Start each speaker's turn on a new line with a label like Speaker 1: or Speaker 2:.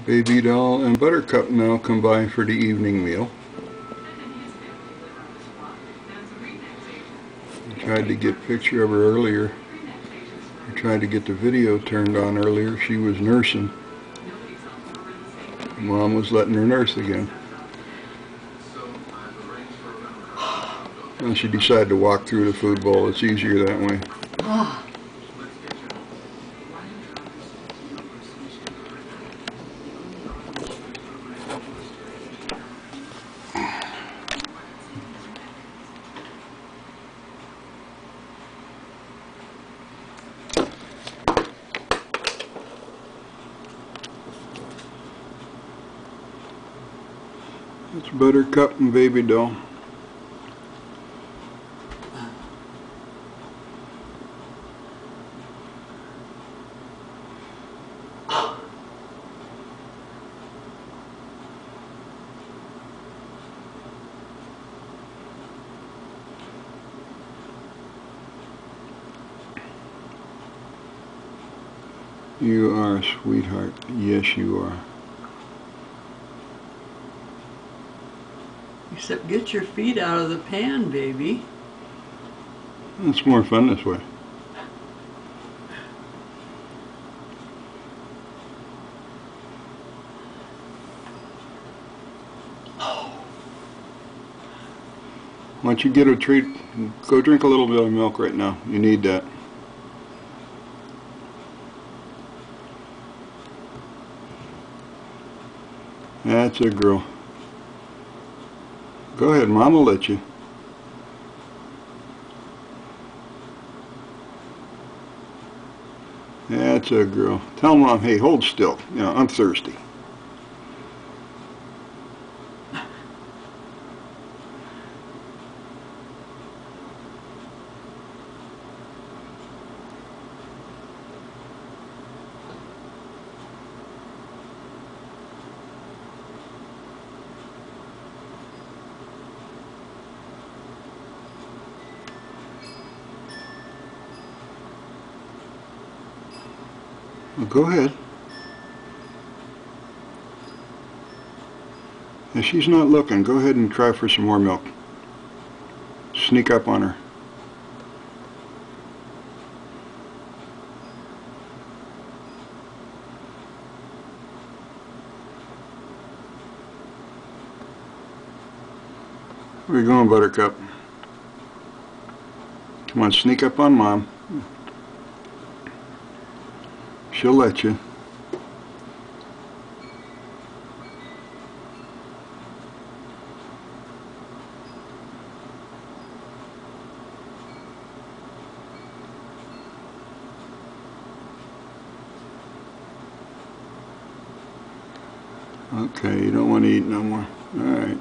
Speaker 1: Baby Doll and Buttercup now combine for the evening meal. I tried to get a picture of her earlier. I tried to get the video turned on earlier. She was nursing. Mom was letting her nurse again. And she decided to walk through the food bowl. It's easier that way. It's Buttercup and Baby Doll. You are a sweetheart. Yes, you are.
Speaker 2: Except get your feet out of the pan, baby.
Speaker 1: It's more fun this way. Why don't you get a treat? Go drink a little bit of milk right now. You need that. That's a girl. Go ahead, Mom will let you. That's a girl. Tell Mom, hey, hold still. You know, I'm thirsty. Well, go ahead. If she's not looking, go ahead and try for some more milk. Sneak up on her. Where are you going, Buttercup? Come on, sneak up on Mom. She'll let you. Okay, you don't want to eat no more. All right.